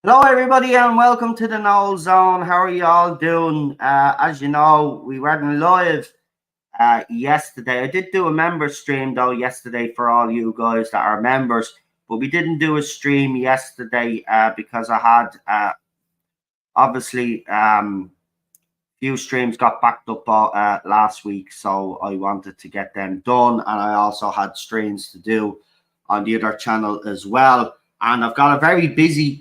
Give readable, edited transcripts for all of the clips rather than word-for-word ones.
Hello, everybody, and welcome to the Noel Zone. How are you all doing? As you know, we weren't live yesterday. I did do a member stream, though, yesterday for all you guys that are members, but we didn't do a stream yesterday because I had, obviously, few streams got backed up last week, so I wanted to get them done, and I also had streams to do on the other channel as well. And I've got a very busy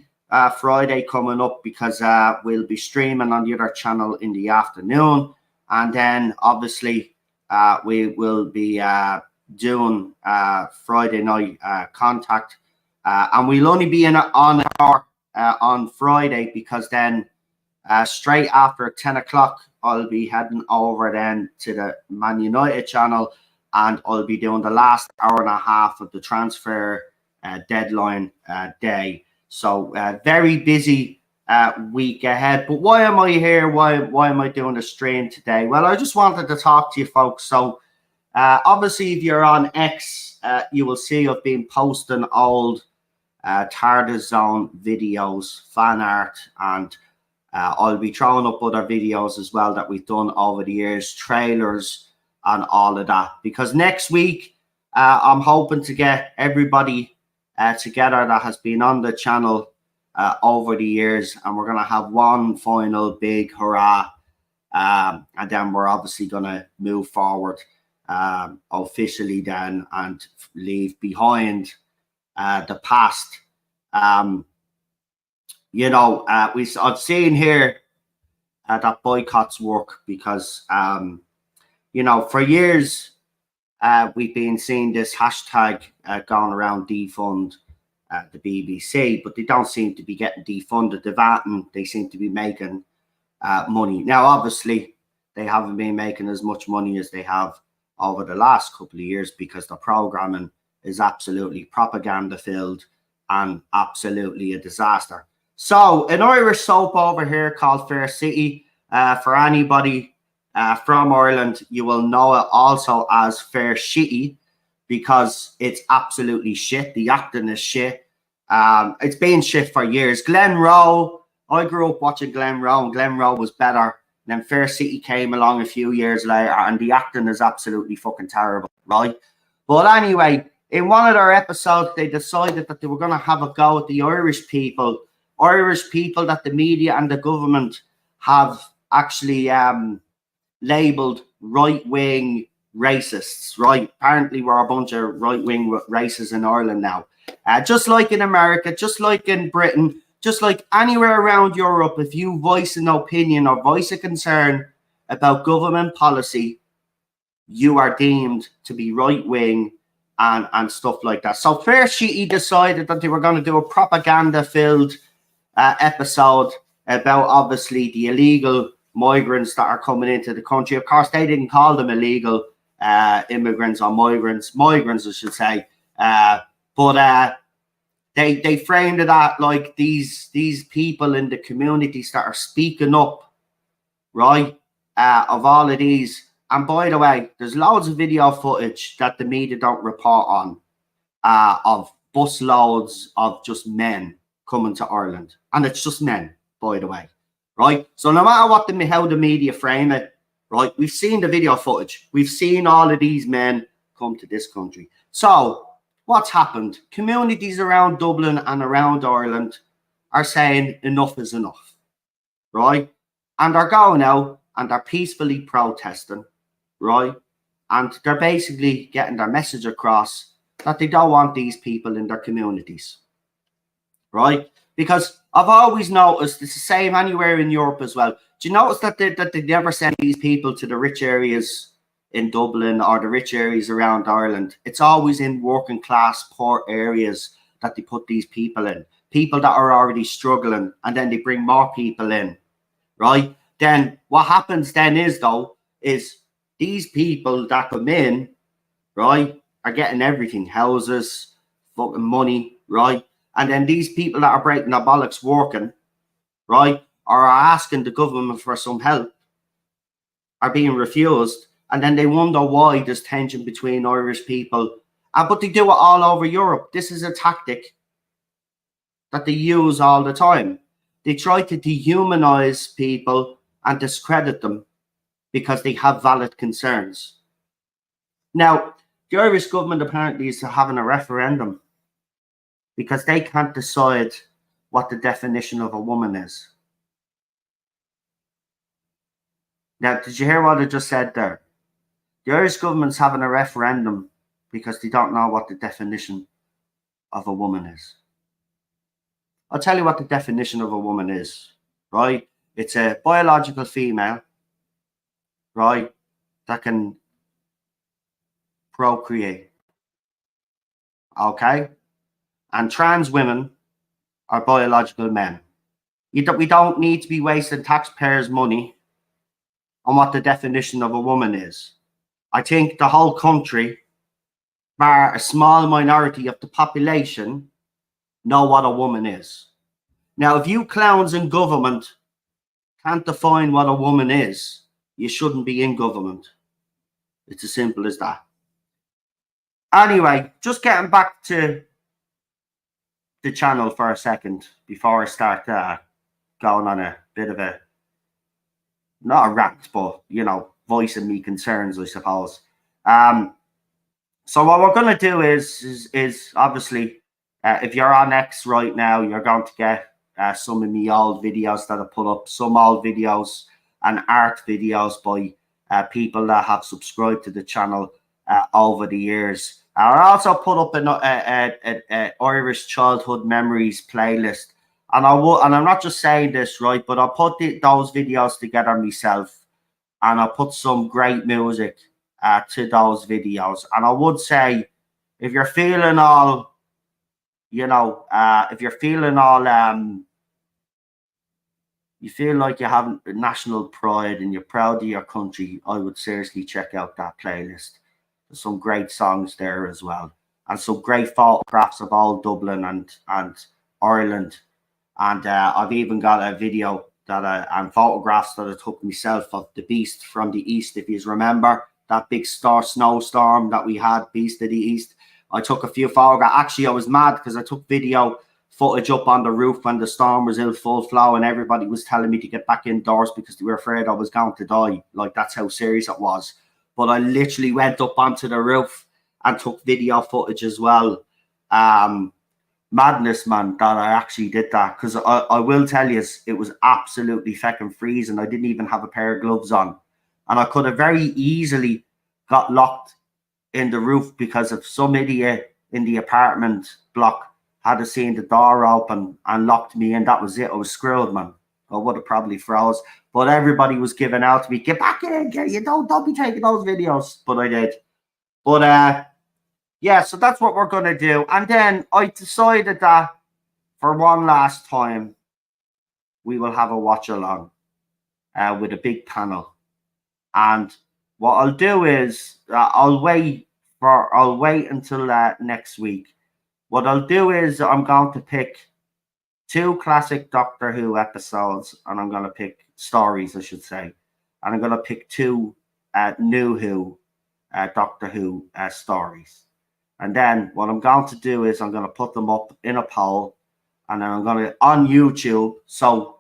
Friday coming up because we'll be streaming on the other channel in the afternoon, and then obviously we will be doing Friday night contact, and we'll only be on an hour on Friday, because then straight after 10 o'clock I'll be heading over then to the Man United channel, and I'll be doing the last hour and a half of the transfer deadline day. So very busy week ahead. But why am I here? Why am I doing a stream today? Well, I just wanted to talk to you folks. So obviously, if you're on X, you will see I've been posting old TARDIS Zone videos, fan art, and I'll be throwing up other videos as well that we've done over the years, trailers and all of that. Because next week, I'm hoping to get everybody together that has been on the channel over the years, and we're going to have one final big hurrah, and then we're obviously going to move forward officially then and leave behind the past. You know, I've seen here that boycotts work, because you know, for years we've been seeing this hashtag going around, defund the BBC, but they don't seem to be getting defunded. The VAT, and they seem to be making money. Now, obviously, they haven't been making as much money as they have over the last couple of years, because the programming is absolutely propaganda-filled and absolutely a disaster. So, an Irish soap over here called Fair City, for anybody from Ireland, you will know it also as Fair Shitty, because it's absolutely shit. The acting is shit. It's been shit for years. Glen Rowe, I grew up watching Glen Rowe, and Glen Rowe was better. And then Fair City came along a few years later, and the acting is absolutely fucking terrible, right? But anyway, in one of their episodes, they decided that they were going to have a go at the Irish people that the media and the government have actually labeled right-wing racists, right? Apparently, we're a bunch of right-wing racists in Ireland now. Just like in America, just like in Britain, just like anywhere around Europe, if you voice an opinion or voice a concern about government policy, you are deemed to be right-wing and stuff like that. So Fair Shitty decided that they were going to do a propaganda-filled episode about, obviously, the illegal migrants that are coming into the country. Of course, they didn't call them illegal immigrants or migrants, I should say. But they framed it at like these people in the communities that are speaking up, right? Of all of these. And by the way, there's loads of video footage that the media don't report on of bus loads of just men coming to Ireland. And it's just men, by the way, right? So no matter what how the media frame it, right, we've seen the video footage. We've seen all of these men come to this country. So what's happened? Communities around Dublin and around Ireland are saying enough is enough, right? And they're going out and they're peacefully protesting, right? And they're basically getting their message across that they don't want these people in their communities, right? Because I've always noticed it's the same anywhere in Europe as well. Do you notice that they never send these people to the rich areas in Dublin or the rich areas around Ireland? It's always in working class, poor areas that they put these people in. People that are already struggling, and then they bring more people in, right? Then what happens then is these people that come in, right, are getting everything, houses, fucking money, right? And then these people that are breaking their bollocks working, right, or are asking the government for some help, are being refused. And then they wonder why there's tension between Irish people. But they do it all over Europe. This is a tactic that they use all the time. They try to dehumanize people and discredit them because they have valid concerns. Now, the Irish government apparently is having a referendum because they can't decide what the definition of a woman is. Now, did you hear what I just said there? The Irish government's having a referendum because they don't know what the definition of a woman is. I'll tell you what the definition of a woman is, right? It's a biological female, right, that can procreate, okay? And trans women are biological men. We don't need to be wasting taxpayers' money on what the definition of a woman is. I think the whole country, bar a small minority of the population, know what a woman is. Now, if you clowns in government can't define what a woman is, you shouldn't be in government. It's as simple as that. Anyway, just getting back to the channel for a second before I start going on a bit of a, not a rant, but, you know, voicing me concerns, I suppose. So what we're going to do is obviously, if you're on X right now, you're going to get some of my old videos that I put up, some old videos and art videos by people that have subscribed to the channel over the years. I also put up an Irish childhood memories playlist, and I'm not just saying this, right, but I put those videos together myself, and I put some great music to those videos. And I would say, if you're feeling all, you know, if you're feeling all, you feel like you have national pride and you're proud of your country, I would seriously check out that playlist. There's some great songs there as well, and some great photographs of old Dublin and Ireland. And I've even got a video and photographs that I took myself of the Beast from the East. If you remember that big snowstorm that we had, Beast of the East, I took a few photographs. Actually, I was mad because I took video footage up on the roof when the storm was in full flow, and everybody was telling me to get back indoors because they were afraid I was going to die. Like, that's how serious it was. But I literally went up onto the roof and took video footage as well. Madness, man, that I actually did that, because I will tell you, it was absolutely fucking freezing. I didn't even have a pair of gloves on, and I could have very easily got locked in the roof because if some idiot in the apartment block had seen the door open and locked me in, that was it. I was screwed, man. I would have probably froze. But everybody was giving out to me, get back in, you don't be taking those videos. But I did. But yeah, so that's what we're going to do. And then I decided that for one last time, we will have a watch along with a big panel. And what I'll do is I'll wait until next week. What I'll do is I'm going to pick 2 classic Doctor Who episodes, and I'm going to pick stories, I should say, and I'm going to pick 2 New Who Doctor Who stories. And then what I'm going to do is I'm going to put them up in a poll, and then I'm going to on YouTube. So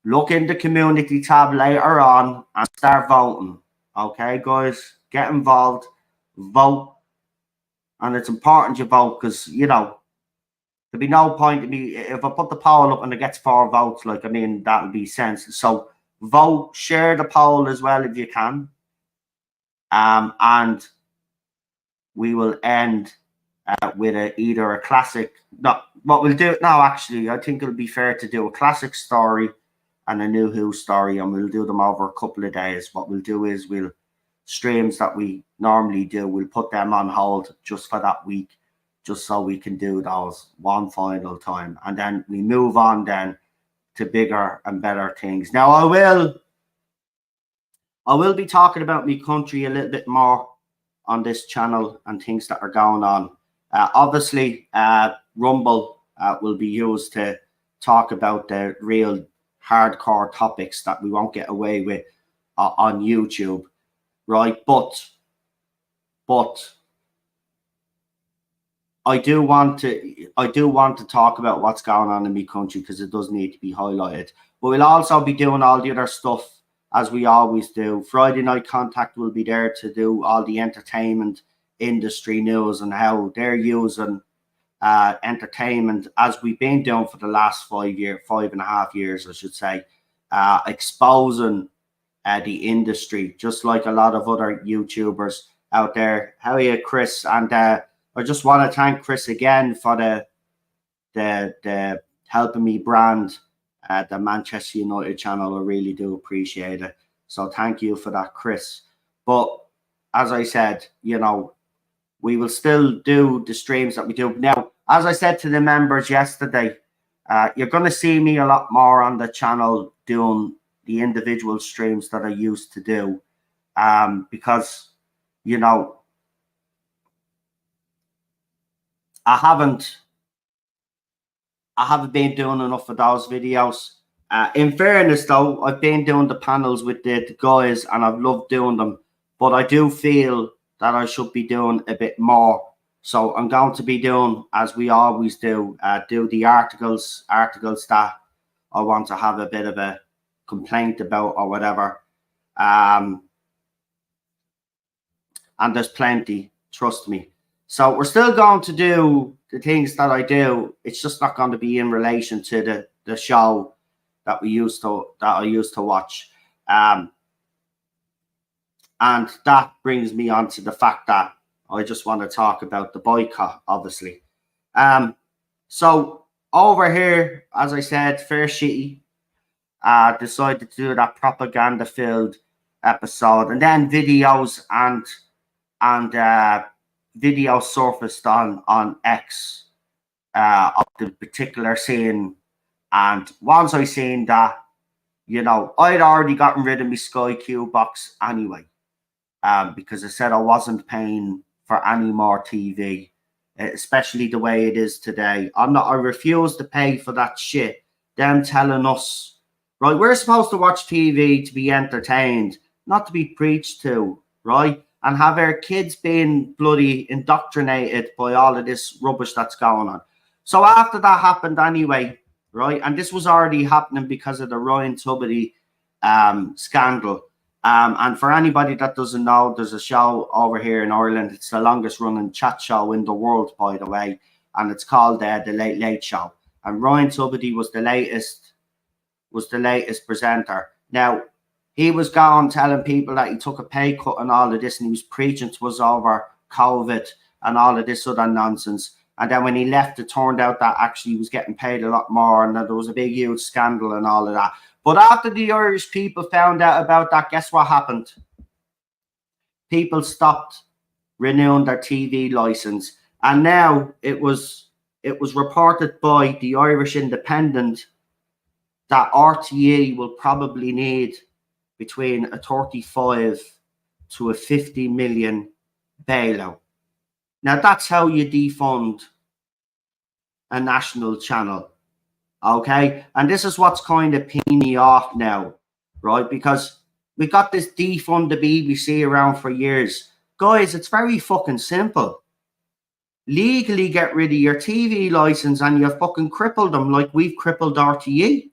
look in the community tab later on and start voting. Okay, guys, get involved, vote, and it's important you vote because there'll be no point to me if I put the poll up and it gets 4 votes. Like, I mean, that'll be sense. So vote, share the poll as well if you can, and we will end with either a classic. No, what we'll do now, actually, I think it'll be fair to do a classic story and a New Who story, and we'll do them over a couple of days. What we'll do is we'll streams that we normally do, we'll put them on hold just for that week, just so we can do those one final time, and then we move on then to bigger and better things. Now I will be talking about my country a little bit more on this channel and things that are going on. Obviously, Rumble will be used to talk about the real hardcore topics that we won't get away with on YouTube, right? But I do want to talk about what's going on in my country because it does need to be highlighted. But we'll also be doing all the other stuff as we always do. Friday Night Contact will be there to do all the entertainment industry news and how they're using entertainment, as we've been doing for the last 5.5 years, I should say, exposing the industry, just like a lot of other YouTubers out there. How are you, Chris? And I just want to thank Chris again for the helping me brand the Manchester United channel. I really do appreciate it. So thank you for that, Chris. But as I said, we will still do the streams that we do. Now, as I said to the members yesterday, you're going to see me a lot more on the channel doing the individual streams that I used to do, because, I haven't been doing enough of those videos. In fairness, though, I've been doing the panels with the guys and I've loved doing them, but I do feel that I should be doing a bit more. So I'm going to be doing, as we always do the articles that I want to have a bit of a complaint about or whatever. And there's plenty, trust me. So we're still going to do the things that I do. It's just not going to be in relation to the show that I used to watch. And that brings me on to the fact that I just want to talk about the boycott, obviously. So over here, as I said, Fair Shitty decided to do that propaganda-filled episode, and then videos and video surfaced on X of the particular scene. And once I seen that, I'd already gotten rid of my Sky Q box anyway, because I said I wasn't paying for any more TV, especially the way it is today. I refuse to pay for that shit. Them telling us, right, we're supposed to watch TV to be entertained, not to be preached to, right? And have our kids being bloody indoctrinated by all of this rubbish that's going on. So after that happened anyway, right, and this was already happening because of the Ryan Tubridy scandal. And for anybody that doesn't know, there's a show over here in Ireland. It's the longest running chat show in the world, by the way, and it's called The Late Late Show. And Ryan Tubridy was the latest presenter. Now, he was going telling people that he took a pay cut and all of this, and he was preaching to us over COVID and all of this other nonsense. And then when he left, it turned out that actually he was getting paid a lot more, and that there was a big, huge scandal and all of that. But after the Irish people found out about that, guess what happened? People stopped renewing their TV license. And now it was reported by the Irish Independent that RTE will probably need between a 35 to a 50 million bailout. Now, that's how you defund a national channel, okay? And this is what's kind of peeing me off now, right? Because we got this defund the BBC around for years. Guys, it's very fucking simple. Legally get rid of your TV license and you fucking cripple them like we've crippled RTE.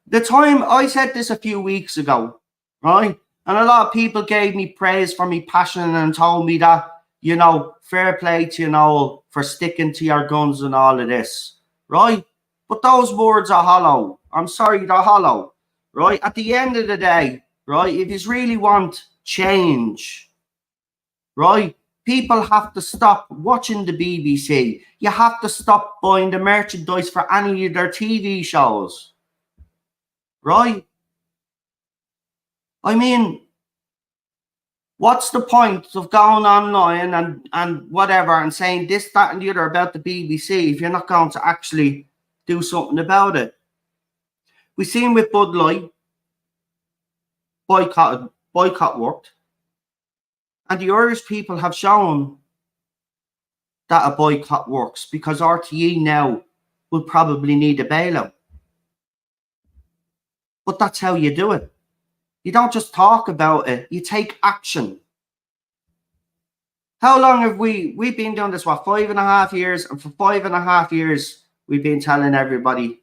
The time I said this a few weeks ago, right? And a lot of people gave me praise for me passion and told me that, you know, fair play to you, Noel, for sticking to your guns and all of this, right? But those words are hollow. I'm sorry, they're hollow, right? At the end of the day, right, if you really want change, right, people have to stop watching the BBC. You have to stop buying the merchandise for any of their TV shows, right? I mean, what's the point of going online and whatever and saying this, that, and the other about the BBC if you're not going to actually do something about it? We've seen with Bud Light, boycott worked. And the Irish people have shown that a boycott works because RTE now will probably need a bailout. But that's how you do it. You don't just talk about it, you take action. How long have we've been doing this? What, 5.5 years? And for 5.5 years, we've been telling everybody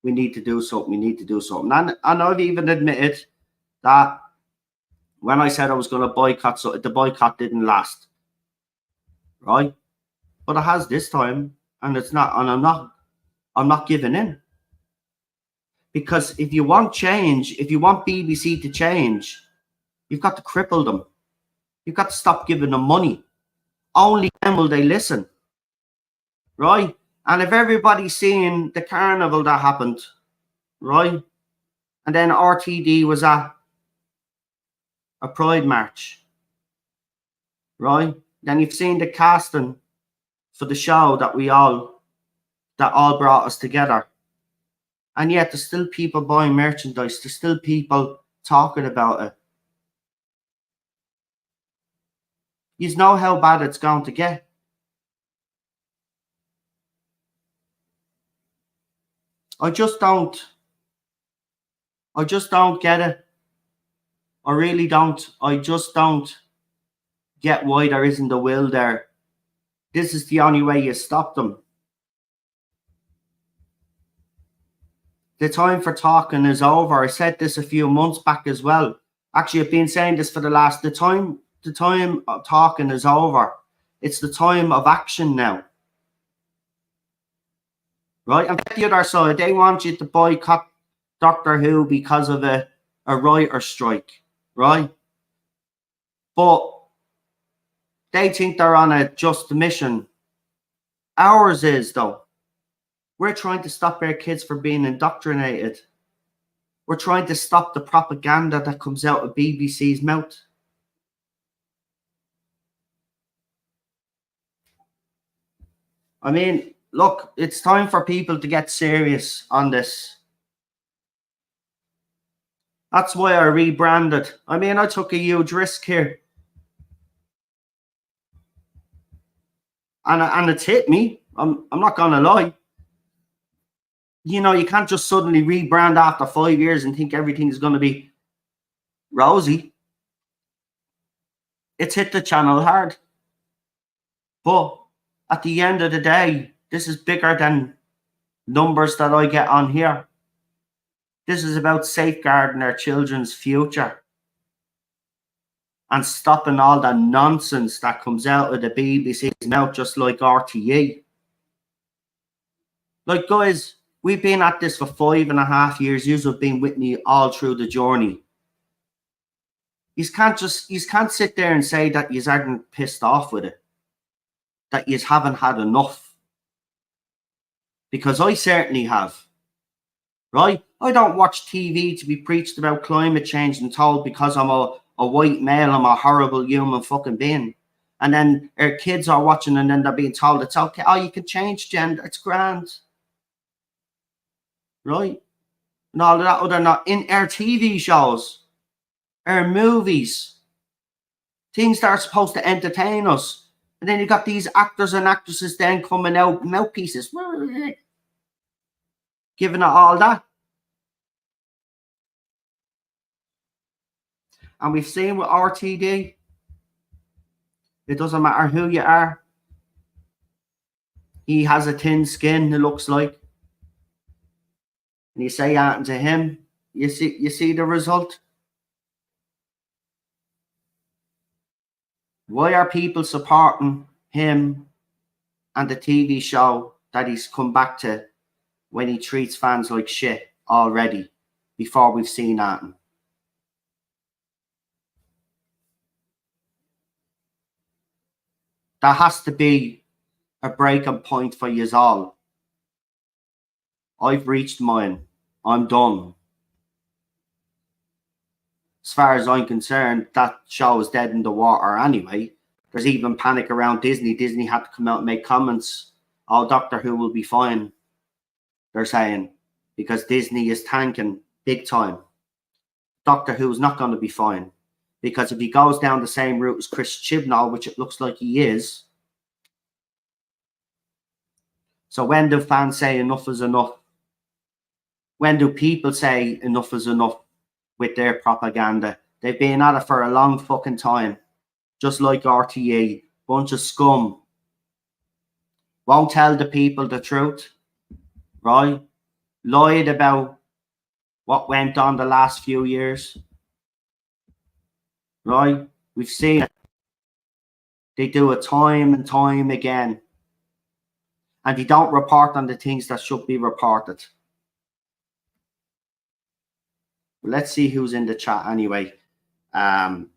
we need to do something, we need to do something. And I've even admitted that when I said I was going to boycott, so the boycott didn't last, right? But it has this time, and it's not, and I'm not giving in. Because if you want change, if you want BBC to change, you've got to cripple them. You've got to stop giving them money. Only then will they listen, right? And if everybody's seeing the carnival that happened, right? And then RTD was at a Pride March, right? Then you've seen the casting for the show that all brought us together. And yet there's still people buying merchandise. There's still people talking about it. You know how bad it's going to get. I just don't get it. I really don't. I just don't get why there isn't a will there. This is the only way you stop them. The time for talking is over. I said this a few months back as well. Actually, I've been saying this for the time of talking is over. It's the time of action now. Right? And the other side, they want you to boycott Doctor Who because of a writer's strike, right? But they think they're on a just mission. Ours is, though. We're trying to stop our kids from being indoctrinated. We're trying to stop the propaganda that comes out of BBC's mouth. I mean, look, it's time for people to get serious on this. That's why I rebranded. I mean, I took a huge risk here. And it's hit me. I'm not going to lie. You know, you can't just suddenly rebrand after 5 years and think everything's going to be rosy. It's hit the channel hard. But at the end of the day, this is bigger than numbers that I get on here. This is about safeguarding our children's future and stopping all the nonsense that comes out of the BBC's mouth, just like RTE. Like, guys, we've been at this for 5.5 years. You've been with me all through the journey. You can't sit there and say that you aren't pissed off with it, that you haven't had enough. Because I certainly have. Right? I don't watch TV to be preached about climate change and told because I'm a white male, I'm a horrible human fucking being. And then our kids are watching and then they're being told it's okay. Oh, you can change gender. It's grand. Right? And all of that other not in our TV shows. or movies, things that are supposed to entertain us. And then you got these actors and actresses then coming out, mouthpieces, giving it all that. And we've seen with RTD, it doesn't matter who you are. He has a thin skin, it looks like. And you say anything to him, you see the result. Why are people supporting him and the TV show that he's come back to when he treats fans like shit already before we've seen that? That has to be a breaking point for yous all. I've reached mine. I'm done. As far as I'm concerned, that show is dead in the water anyway. There's even panic around Disney. Disney had to come out and make comments. Oh, Doctor Who will be fine, they're saying, because Disney is tanking big time. Doctor Who's not going to be fine, because if he goes down the same route as Chris Chibnall, which it looks like he is. So when do fans say enough is enough? When do people say enough is enough with their propaganda? They've been at it for a long fucking time. Just like RTE, bunch of scum. Won't tell the people the truth, right? Lied about what went on the last few years, right? We've seen it. They do it time and time again. And they don't report on the things that should be reported. Let's see who's in the chat anyway. And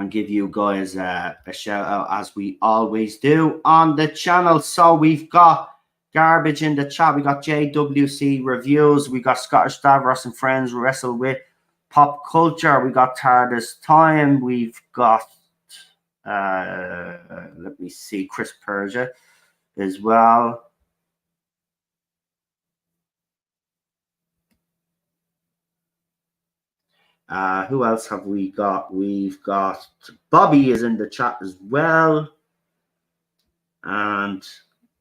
give you guys a shout out as we always do on the channel. So we've got Garbage in the chat. We got JWC Reviews. We got Scottish Davros and Friends Wrestle with Pop Culture. We got TARDIS Time. We've got let me see, Chris Persia as well. Who else have we got? We've got Bobby is in the chat as well. And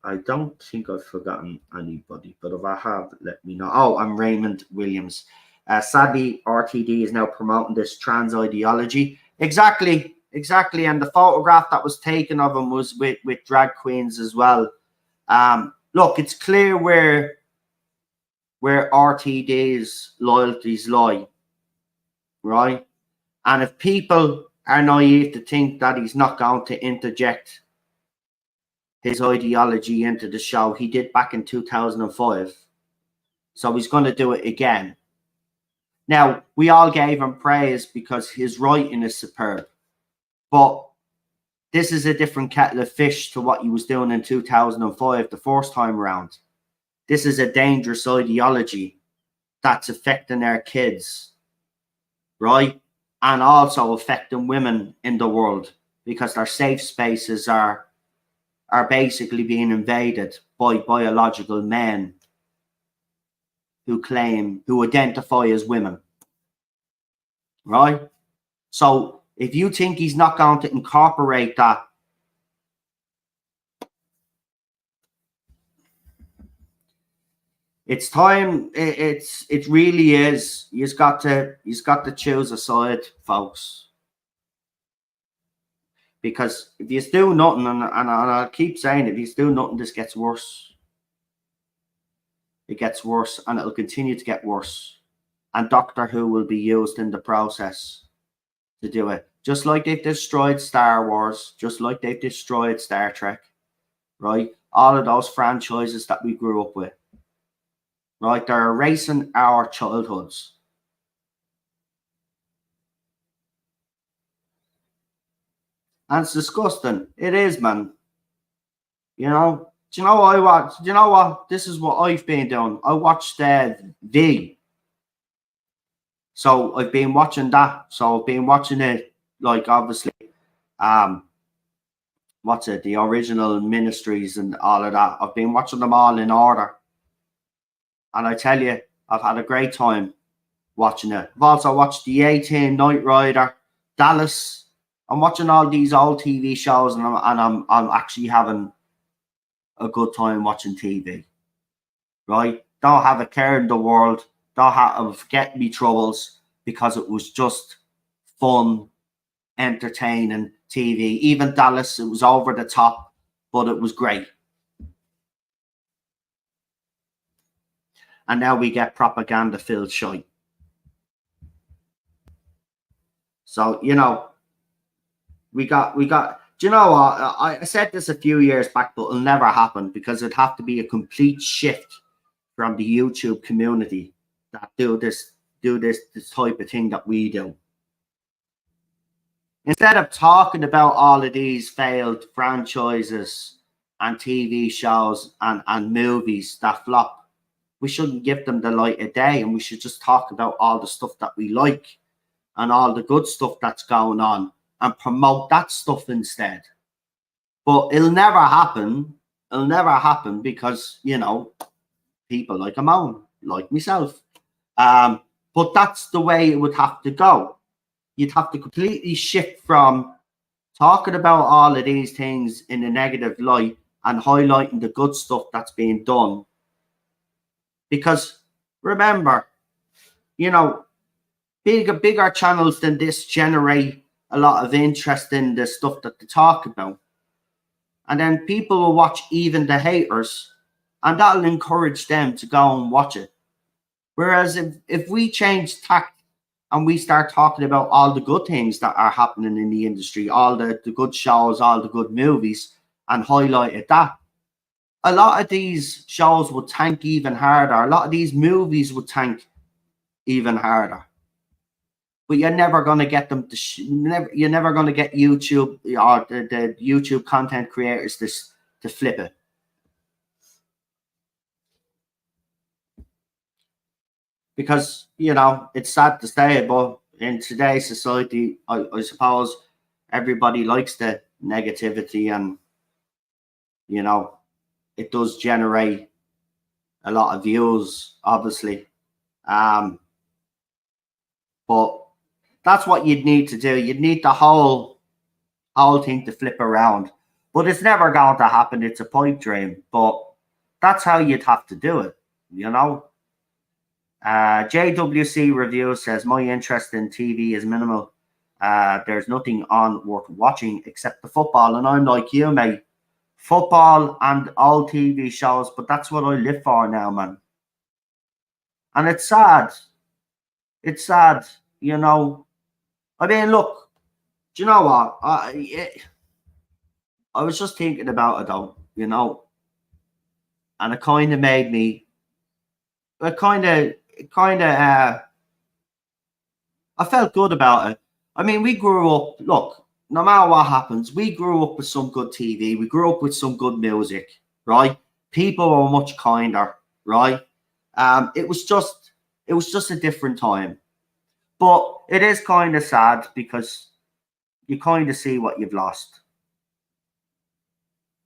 I don't think I've forgotten anybody, but if I have, let me know. Oh, I'm Raymond Williams. Sadly, RTD is now promoting this trans ideology. Exactly. And the photograph that was taken of him was with drag queens as well. Look, it's clear where RTD's loyalties lie. Right? And if people are naive to think that he's not going to interject his ideology into the show, he did back in 2005. So he's going to do it again. Now, we all gave him praise because his writing is superb. But this is a different kettle of fish to what he was doing in 2005, the first time around. This is a dangerous ideology that's affecting our kids. Right? And also affecting women in the world because their safe spaces are basically being invaded by biological men who identify as women. Right? So if you think he's not going to incorporate that, it's time. It really is. He's got to choose a side, folks. Because if you do nothing, and I'll keep saying, if you do nothing, this gets worse. It gets worse, and it'll continue to get worse. And Doctor Who will be used in the process to do it. Just like they've destroyed Star Wars, just like they've destroyed Star Trek, right? All of those franchises that we grew up with. Right, they're erasing our childhoods. And it's disgusting. It is, man. You know, do you know what I watch? Do you know what? This is what I've been doing. I watched V. So I've been watching that. So I've been watching it, like, obviously, what's it? The original Ministries and all of that. I've been watching them all in order. And I tell you, I've had a great time. watching it. I've also watched the 18 Knight Rider, Dallas. I'm watching all these old TV shows, and I'm actually having a good time watching TV. Right? Don't have a care in the world. Don't have forget me troubles, because it was just fun, entertaining TV. Even Dallas, it was over the top, but it was great. And now we get propaganda filled shite. So, you know, we got, do you know what? I said this a few years back, but it'll never happen, because it'd have to be a complete shift from the YouTube community that do this type of thing that we do. Instead of talking about all of these failed franchises and TV shows and movies that flop, we shouldn't give them the light of day, and we should just talk about all the stuff that we like and all the good stuff that's going on, and promote that stuff instead. But it'll never happen. It'll never happen, because, you know, people like them own, like myself. But that's the way it would have to go. You'd have to completely shift from talking about all of these things in a negative light and highlighting the good stuff that's being done. Because remember, you know, bigger channels than this generate a lot of interest in the stuff that they talk about. And then people will watch even the haters, and that'll encourage them to go and watch it. Whereas if we change tact and we start talking about all the good things that are happening in the industry, all the good shows, all the good movies, and highlighted that, a lot of these shows would tank even harder. A lot of these movies would tank even harder. But you're never going to get them to you're never going to get YouTube or the YouTube content creators to flip it. Because, you know, it's sad to say, but in today's society, I suppose everybody likes the negativity, and, you know, it does generate a lot of views, obviously. But that's what you'd need to do. You'd need the whole thing to flip around. But it's never going to happen. It's a pipe dream. But that's how you'd have to do it, you know? JWC Review says, my interest in TV is minimal. There's nothing on worth watching except the football. And I'm like you, mate. Football and all TV shows. But that's what I live for now, man. And it's sad. It's sad, you know. I mean, look, do you know what? I was just thinking about it, though, you know. And it kind of made me, I felt good about it. I mean, we grew up, look, no matter what happens, we grew up with some good TV. We grew up with some good music, right? People were much kinder, right? It was just a different time. But it is kind of sad, because you kind of see what you've lost.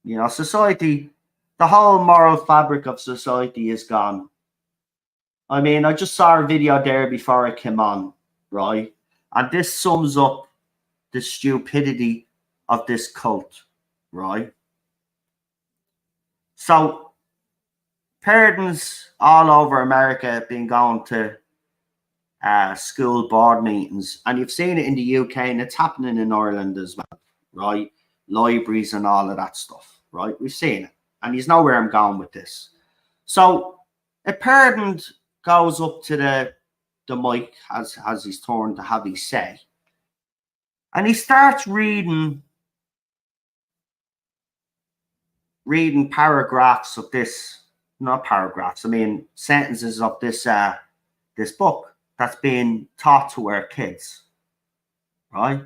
You know, society, the whole moral fabric of society is gone. I mean, I just saw a video there before it came on, right? And this sums up the stupidity of this cult, right? So, parents all over America have been going to school board meetings, and you've seen it in the UK, and it's happening in Ireland as well, right? Libraries and all of that stuff, right? We've seen it, and you know where I'm going with this. So, a parent goes up to the mic, has his turn to have his say, and he starts reading paragraphs of this, not paragraphs, I mean sentences of this book that's being taught to our kids, right?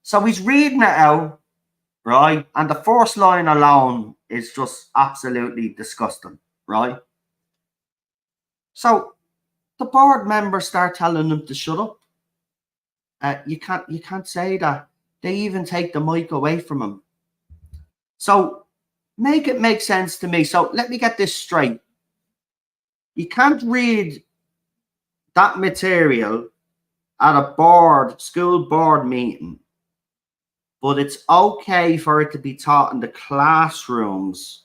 So he's reading it out, right? And the first line alone is just absolutely disgusting, right? So the board members start telling him to shut up. You can't say that. They even take the mic away from him. So make it make sense to me. So let me get this straight. You can't read that material at a school board meeting, but it's okay for it to be taught in the classrooms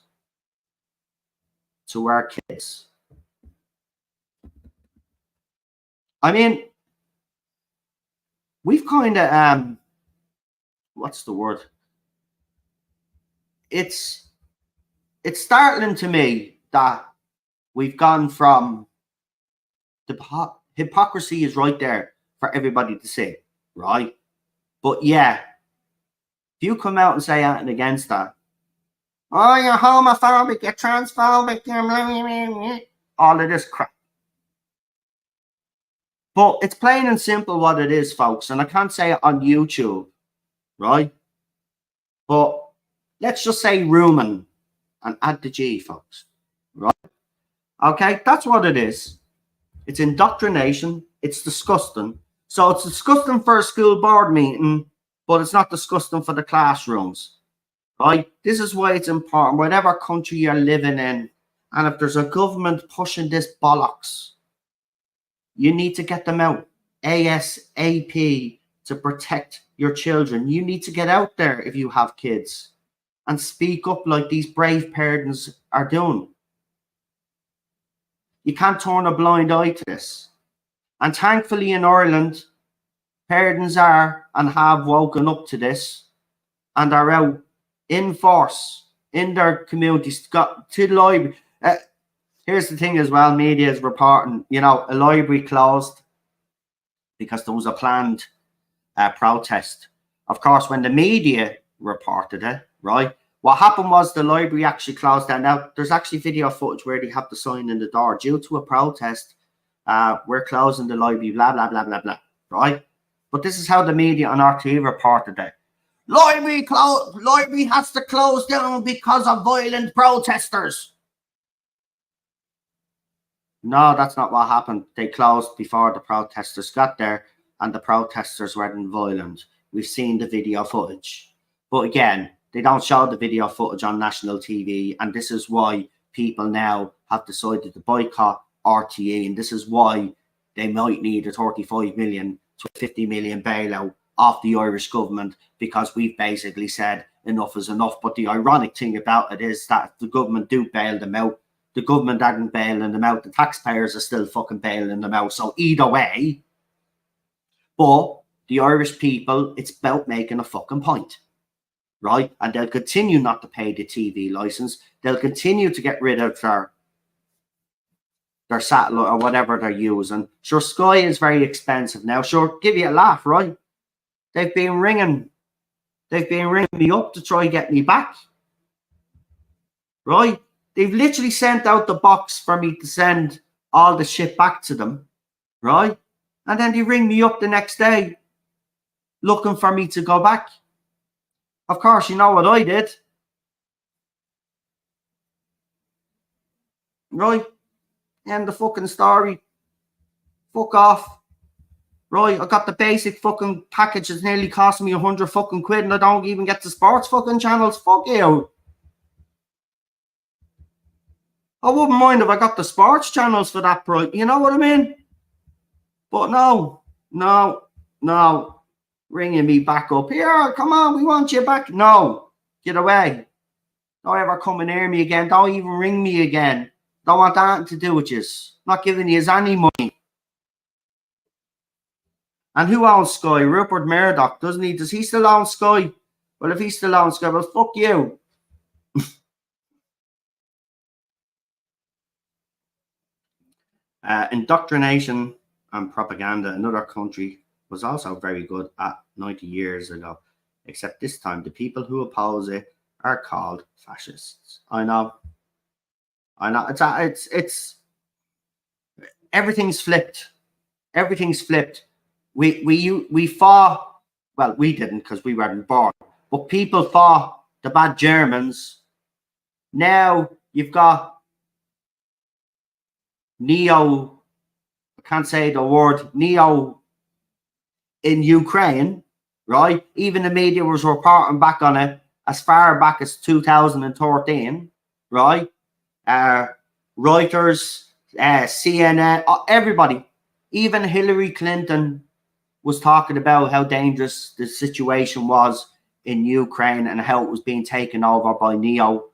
to our kids. I mean, we've kind of, what's the word? It's startling to me that we've gone from the hypocrisy is right there for everybody to see, right? But yeah, if you come out and say anything against that, oh, you're homophobic, you're transphobic, you're all of this crap. But it's plain and simple what it is, folks, and I can't say it on YouTube, right? But let's just say rumen and add the G, folks, right? Okay, that's what it is. It's indoctrination. It's disgusting. So it's disgusting for a school board meeting, but it's not disgusting for the classrooms, right? This is why it's important, whatever country you're living in, and if there's a government pushing this bollocks, you need to get them out ASAP to protect your children. You need to get out there if you have kids and speak up like these brave parents are doing. You can't turn a blind eye to this. And thankfully in Ireland, parents are and have woken up to this and are out in force in their communities, got to the library. Here's the thing as well, media is reporting, you know, a library closed because there was a planned protest. Of course, when the media reported it, right, what happened was the library actually closed down. Now, there's actually video footage where they have the sign in the door, due to a protest, we're closing the library, blah, blah, blah, blah, blah, right? But this is how the media on RTE reported it. Library has to close down because of violent protesters. No, that's not what happened. They closed before the protesters got there, and the protesters weren't violent. We've seen the video footage. But again, they don't show the video footage on national TV, and this is why people now have decided to boycott RTE, and this is why they might need a 35 million to 50 million bailout off the Irish government, because we've basically said enough is enough. But the ironic thing about it is that the government do bail them out. The government aren't bailing them out. The taxpayers are still fucking bailing them out. So either way, but the Irish people, it's about making a fucking point, right? And they'll continue not to pay the TV license. They'll continue to get rid of their satellite or whatever they're using. Sure, Sky is very expensive now. Sure, give you a laugh, right? They've been ringing me up to try and get me back, right? They've literally sent out the box for me to send all the shit back to them, right? And then they ring me up the next day looking for me to go back. Of course, you know what I did, right? End the fucking story. Fuck off. Right, I got the basic fucking package. It's nearly cost me 100 fucking quid, and I don't even get the sports fucking channels. Fuck you. I wouldn't mind if I got the sports channels for that price. You know what I mean? But no. Ringing me back up. Here, come on, we want you back. No, get away. Don't ever come near me again. Don't even ring me again. Don't want that to do with you. Not giving you any money. And who owns Sky? Rupert Murdoch, doesn't he? Does he still own Sky? Well, if he still owns Sky, well, fuck you. Indoctrination and propaganda in another country was also very good at 90 years ago, except this time the people who oppose it are called fascists. I know. It's everything's flipped. Everything's flipped. We fought. Well, we didn't because we weren't born, but people fought the bad Germans. Now you've got neo. I can't say the word neo in Ukraine, right? Even the media was reporting back on it as far back as 2013, right? Reuters, CNN, everybody. Even Hillary Clinton was talking about how dangerous the situation was in Ukraine and how it was being taken over by neo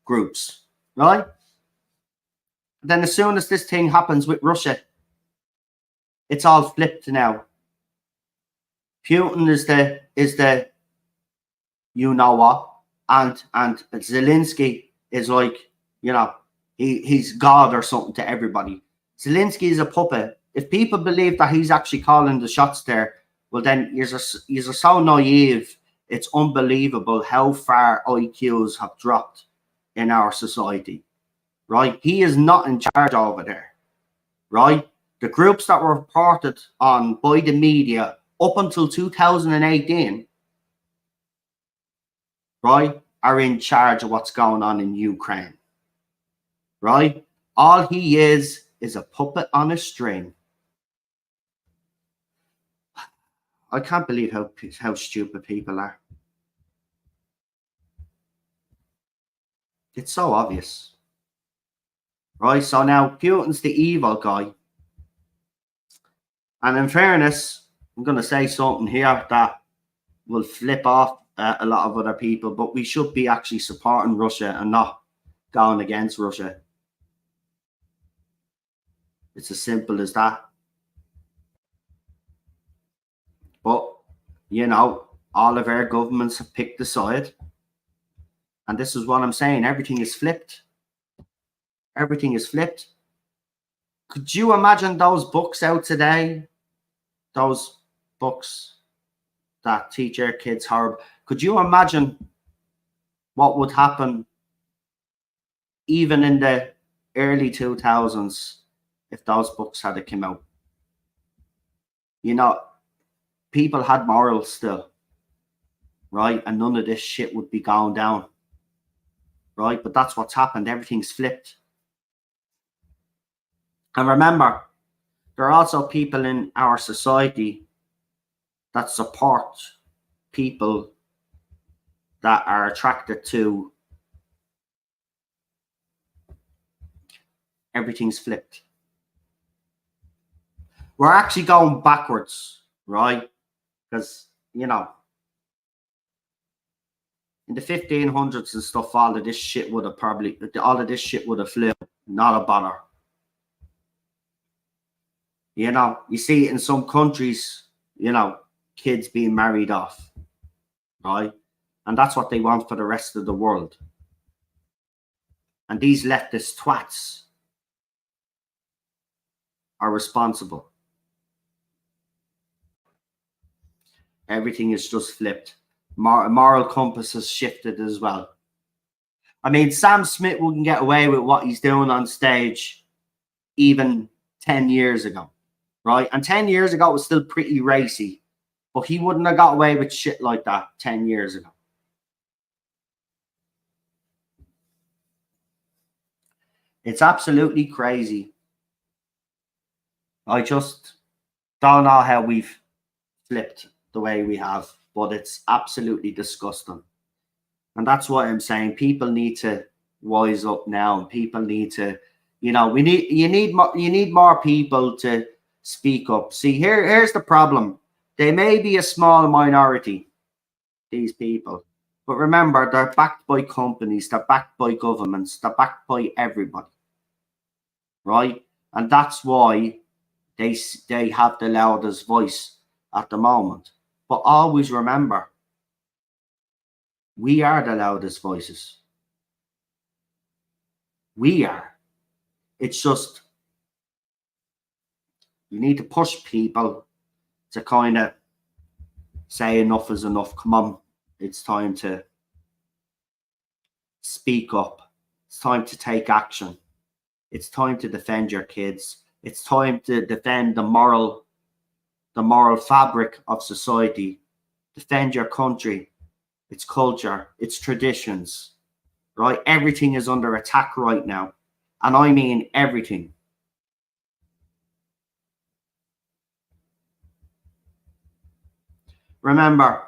groups, right? Then as soon as this thing happens with Russia, it's all flipped now. Putin is the you know what, and Zelensky is like, you know, he's God or something to everybody. Zelensky is a puppet. If people believe that he's actually calling the shots there, well then you're so naive. It's unbelievable how far IQs have dropped in our society, right? He is not in charge over there, right? The groups that were reported on by the media up until 2018, right, are in charge of what's going on in Ukraine, right? All he is a puppet on a string. I can't believe how stupid people are. It's so obvious, right? So now Putin's the evil guy. And in fairness, I'm going to say something here that will flip off a lot of other people, but we should be actually supporting Russia and not going against Russia. It's as simple as that. But, you know, all of our governments have picked a side. And this is what I'm saying. Everything is flipped. Everything is flipped. Could you imagine those books out today? Those books that teach our kids horrible. Could you imagine what would happen even in the early 2000s if those books had come out? You know, people had morals still, right? And none of this shit would be going down, right? But that's what's happened. Everything's flipped. And remember, there are also people in our society that support people that are attracted to everything's flipped. We're actually going backwards, right? Because, you know, in the 1500s and stuff, all of this shit would have flew, not a bother. You know, you see in some countries, you know, kids being married off, right? And that's what they want for the rest of the world. And these leftist twats are responsible. Everything is just flipped. Moral compass has shifted as well. I mean, Sam Smith wouldn't get away with what he's doing on stage even 10 years ago, right? And 10 years ago it was still pretty racy, but he wouldn't have got away with shit like that 10 years ago. It's absolutely crazy. I just don't know how we've flipped the way we have, but it's absolutely disgusting. And that's what I'm saying. People need to wise up now, and people need to, you know, you need more people to speak up. See, here's the problem. They may be a small minority, these people, but remember, they're backed by companies, they're backed by governments, they're backed by everybody, right? And that's why they have the loudest voice at the moment. But always remember, we are the loudest voices. We are. It's just, you need to push people to kind of say enough is enough. Come on, it's time to speak up. It's time to take action. It's time to defend your kids. It's time to defend the moral fabric of society. Defend your country, its culture, its traditions, right? Everything is under attack right now. And I mean everything. Remember,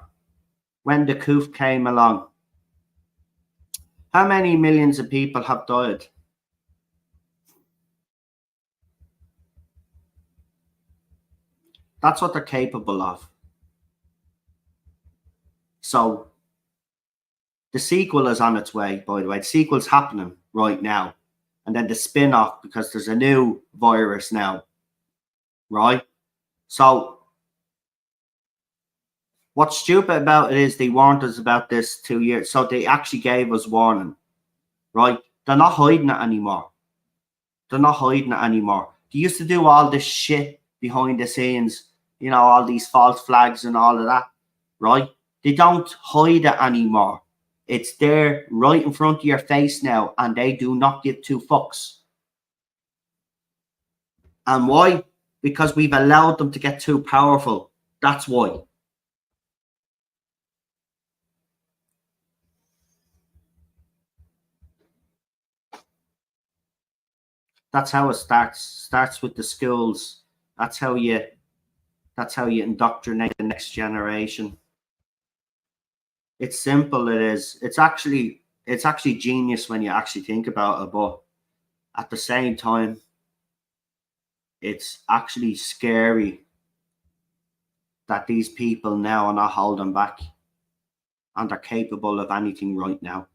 when the coup came along, how many millions of people have died? That's what they're capable of. So the sequel is on its way, by the way. The sequel's happening right now. And then the spin-off, because there's a new virus now, right? So what's stupid about it is they warned us about this 2 years. So they actually gave us warning, right? They're not hiding it anymore. They're not hiding it anymore. They used to do all this shit behind the scenes, you know, all these false flags and all of that, right? They don't hide it anymore. It's there right in front of your face now, and they do not give two fucks. And why? Because we've allowed them to get too powerful. That's why. That's how it starts. Starts with the schools. That's how you indoctrinate the next generation. It's simple, it is. It's actually genius when you actually think about it, but at the same time, it's actually scary that these people now are not holding back and are capable of anything right now.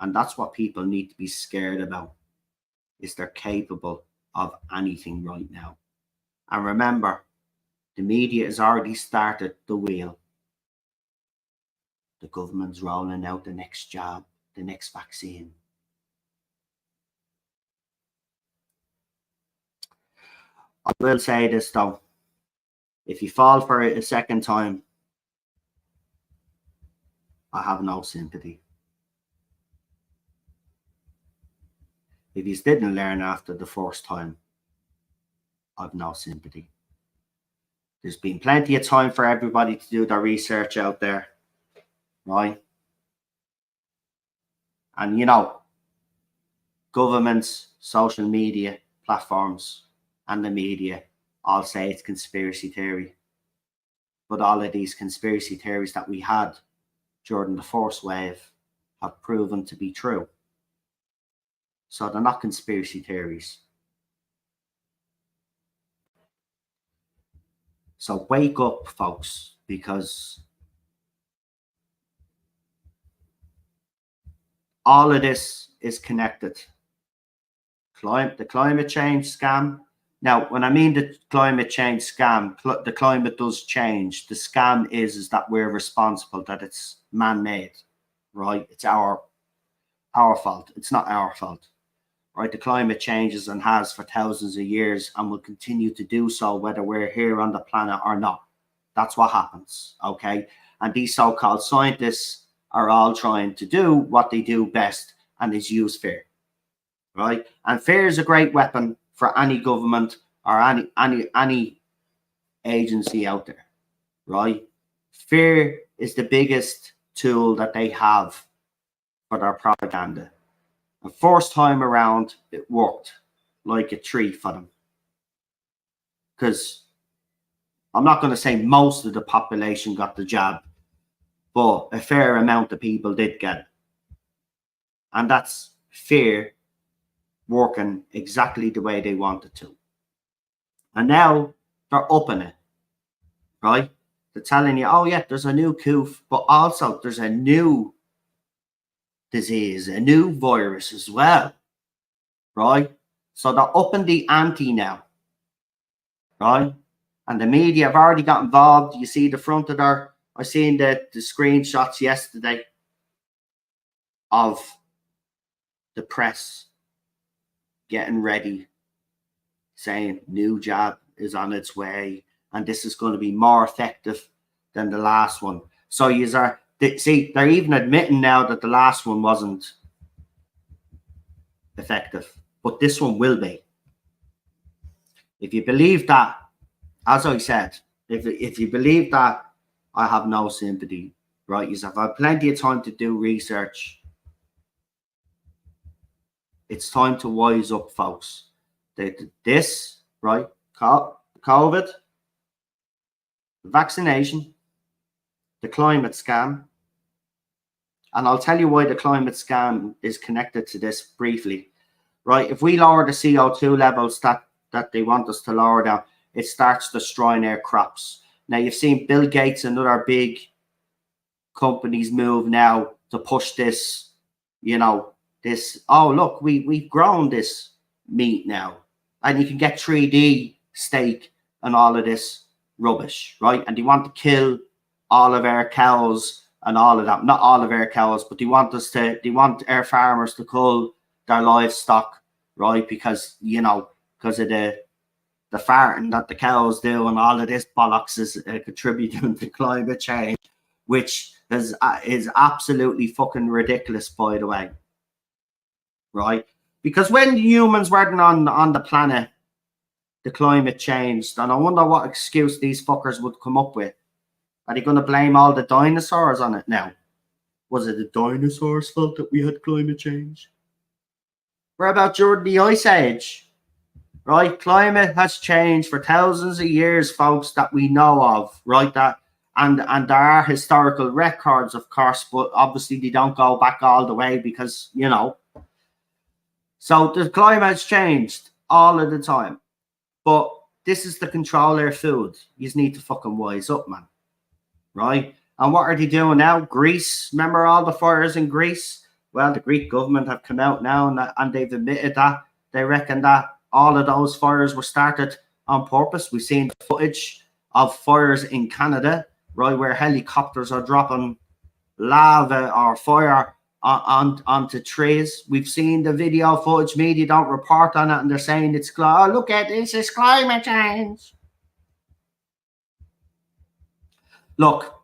And that's what people need to be scared about, is they're capable of anything right now. And remember, the media has already started the wheel. The government's rolling out the next jab, the next vaccine. I will say this though, if you fall for it a second time, I have no sympathy. If you didn't learn after the first time, I've no sympathy. There's been plenty of time for everybody to do their research out there, right? And you know, governments, social media platforms, and the media all say it's conspiracy theory. But all of these conspiracy theories that we had during the first wave have proven to be true. So they're not conspiracy theories. So wake up, folks, because all of this is connected. The climate change scam. Now, when I mean the climate change scam, the climate does change. The scam is that we're responsible, that it's man-made, right? It's our fault. It's not our fault, right? The climate changes and has for thousands of years and will continue to do so whether we're here on the planet or not. That's what happens, okay? And these so-called scientists are all trying to do what they do best, and is use fear, right? And fear is a great weapon for any government or any agency out there, right? Fear is the biggest tool that they have for their propaganda. The first time around, it worked like a treat for them. Because I'm not going to say most of the population got the jab, but a fair amount of people did get it. And that's fear working exactly the way they wanted to. And now they're upping it, right? They're telling you, oh yeah, there's a new coof, but also there's a new disease, a new virus as well, right? So they're upping the ante now, right? And the media have already got involved. You see the front of their, I seen the screenshots yesterday of the press getting ready, saying new jab is on its way, and this is going to be more effective than the last one. So they're even admitting now that the last one wasn't effective, but this one will be. If you believe that, as I said, if you believe that, I have no sympathy, right? You've had plenty of time to do research. It's time to wise up, folks. This, right? COVID, vaccination, the climate scam. And I'll tell you why the climate scam is connected to this briefly, right? If we lower the CO2 levels that they want us to lower down, it starts destroying our crops. Now, you've seen Bill Gates and other big companies move now to push this, oh, look, we've grown this meat now. And you can get 3D steak and all of this rubbish, right? And they want to kill all of our cows and all of that. Not all of our cows, but they want our farmers to cull their livestock, right? Because, because of the farting that the cows do and all of this bollocks is contributing to climate change, which is absolutely fucking ridiculous, by the way, right? Because when humans weren't on the planet, the climate changed, and I wonder what excuse these fuckers would come up with. Are they going to blame all the dinosaurs on it now? Was it the dinosaurs' fault that we had climate change? What about during the Ice Age? Right? Climate has changed for thousands of years, folks, that we know of, right? And there are historical records, of course, but obviously they don't go back all the way because, So the climate has changed all of the time. But this is to control our food. You just need to fucking wise up, man. Right? And what are they doing now? Greece. Remember all the fires in Greece? Well, the Greek government have come out now and they've admitted that. They reckon that all of those fires were started on purpose. We've seen footage of fires in Canada, right, where helicopters are dropping lava or fire onto trees. We've seen the video footage. Media don't report on it, and they're saying look at this, it's climate change. Look,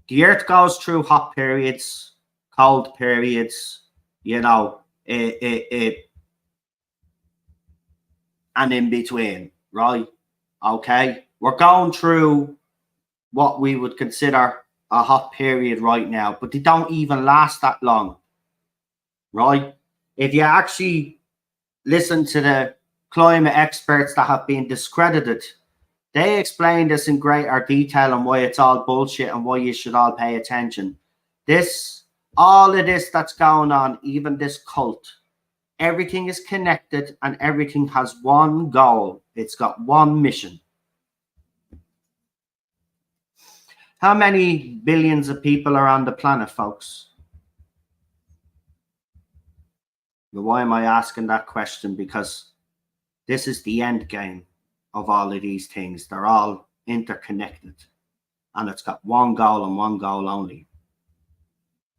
the earth goes through hot periods, cold periods, and in between, right? Okay, we're going through what we would consider a hot period right now, but they don't even last that long, right? If you actually listen to the climate experts that have been discredited, they explain this in greater detail and why it's all bullshit and why you should all pay attention. All of this that's going on, even this cult, everything is connected and everything has one goal. It's got one mission. How many billions of people are on the planet, folks? Well, why am I asking that question? Because this is the end game of all of these things. They're all interconnected. And it's got one goal and one goal only.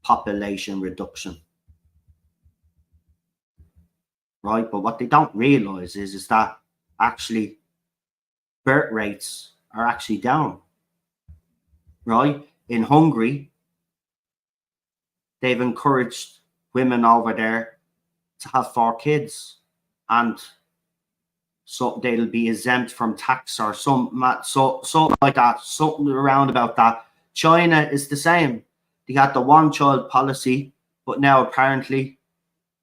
Population reduction. Right? But what they don't realize is that actually birth rates are actually down. Right? In Hungary, they've encouraged women over there to have 4 kids, and so they'll be exempt from tax or something like that, something around about that. China is the same. They had the one-child policy, but now apparently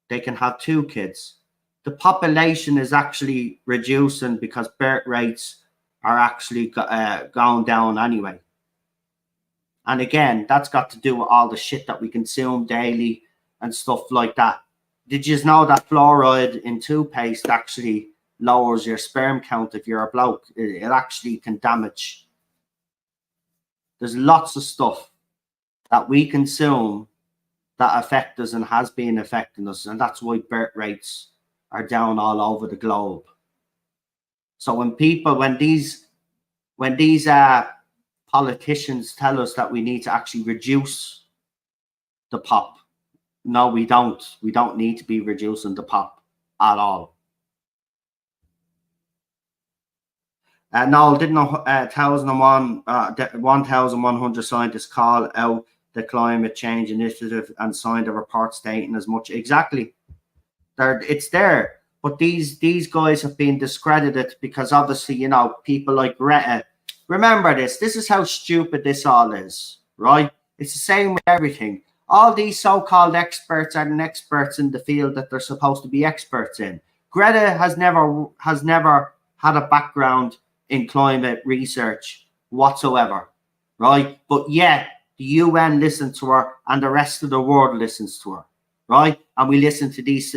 they can have 2 kids. The population is actually reducing because birth rates are actually going down anyway. And again, that's got to do with all the shit that we consume daily and stuff like that. Did you know that fluoride in toothpaste actually lowers your sperm count if you're a bloke? It actually can damage. There's lots of stuff that we consume that affect us and has been affecting us, and that's why birth rates are down all over the globe. So when these politicians tell us that we need to actually reduce the pop, no, we don't. We don't need to be reducing the pop at all. Noel, didn't 1,100 scientists call out the climate change initiative and signed a report stating as much? Exactly. It's there. But these guys have been discredited because obviously, people like Greta. Remember this. This is how stupid this all is, right? It's the same with everything. All these so-called experts are experts in the field that they're supposed to be experts in. Greta has never had a background in climate research whatsoever, right? But yet the UN listens to her and the rest of the world listens to her, right? And we listen to these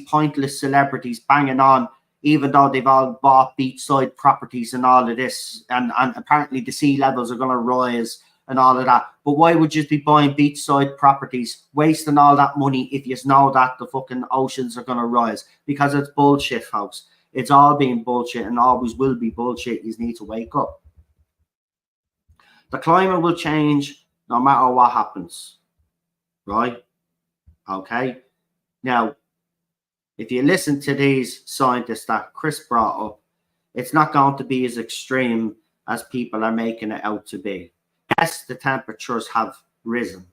pointless celebrities banging on even though they've all bought beachside properties and all of this, and apparently the sea levels are going to rise and all of that. But why would you be buying beachside properties, wasting all that money if you know that the fucking oceans are going to rise? Because it's bullshit, folks. It's all being bullshit and always will be bullshit. You need to wake up. The climate will change no matter what happens, right? Okay. Now, if you listen to these scientists that Chris brought up, it's not going to be as extreme as people are making it out to be. Yes, the temperatures have risen,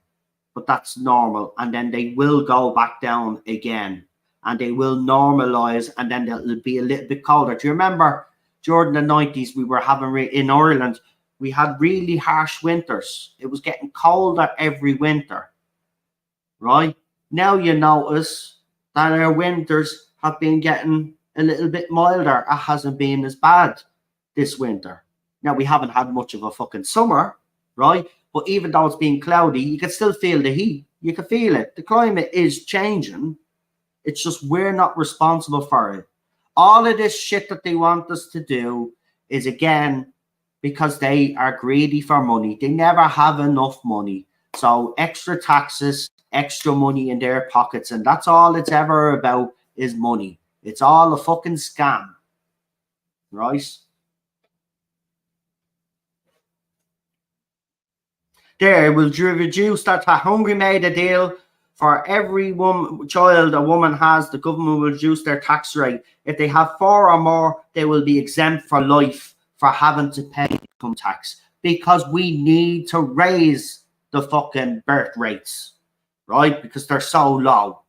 but that's normal. And then they will go back down again and they will normalize, and then it'll be a little bit colder. Do you remember during the 90s, we were having in Ireland, we had really harsh winters. It was getting colder every winter, right? Now you notice that our winters have been getting a little bit milder. It hasn't been as bad this winter. Now, we haven't had much of a fucking summer, right? But even though it's been cloudy, you can still feel the heat. You can feel it. The climate is changing. It's just we're not responsible for it. All of this shit that they want us to do is, again, because they are greedy for money. They never have enough money. So extra taxes, extra money in their pockets, and that's all it's ever about is money. It's all a fucking scam, right? There will reduce that. Hungary made a deal for every child a woman has. The government will reduce their tax rate. If they have 4 or more, they will be exempt for life for having to pay income tax, because we need to raise the fucking birth rates, right? Because they're so low.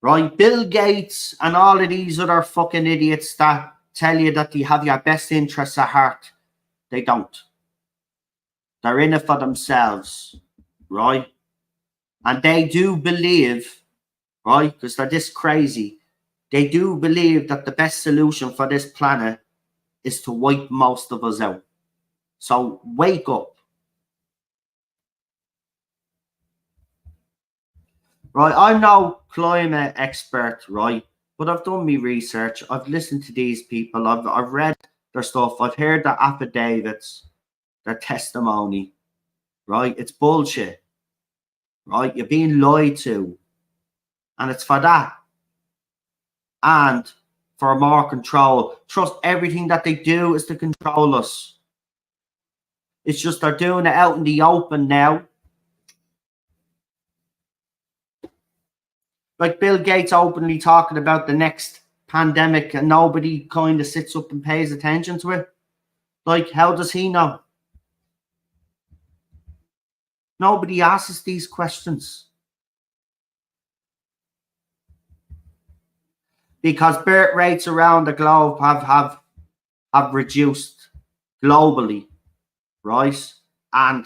Right? Bill Gates and all of these other fucking idiots that tell you that you have your best interests at heart, they don't. They're in it for themselves, right? And they do believe, right, because they're this crazy, they do believe that the best solution for this planet is to wipe most of us out. So wake up. Right, I'm no climate expert, right? But I've done my research. I've listened to these people. I've read their stuff. I've heard their affidavits, their testimony, right? It's bullshit, right? You're being lied to. And it's for that. And for more control. Trust everything that they do is to control us. It's just they're doing it out in the open now. Like Bill Gates openly talking about the next pandemic and nobody kind of sits up and pays attention to it. Like, how does he know? Nobody asks these questions. Because birth rates around the globe have reduced globally, right? And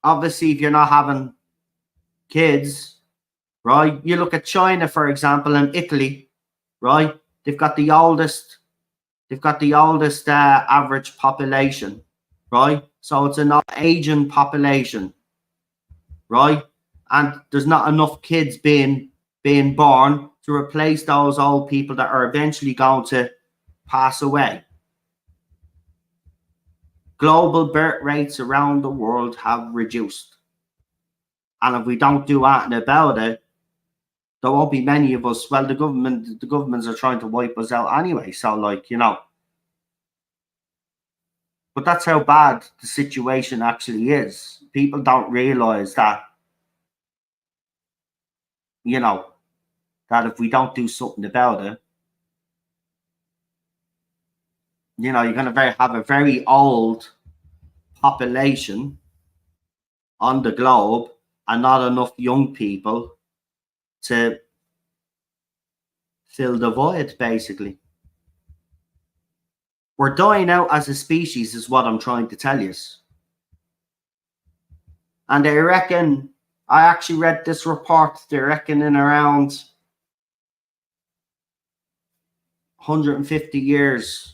obviously, if you're not having kids, right? You look at China, for example, and Italy, right? They've got the oldest average population, right? So it's an aging population, right? And there's not enough kids being born to replace those old people that are eventually going to pass away. Global birth rates around the world have reduced. And if we don't do anything about it, there won't be many of us. Well, the governments are trying to wipe us out anyway. So, like, you know. But that's how bad the situation actually is. People don't realize that, you know, that if we don't do something about it, you know, you're going to have a very old population on the globe and not enough young people to fill the void, basically. We're dying out as a species is what I'm trying to tell you. And they reckon, I actually read this report, they reckon in around 150 years,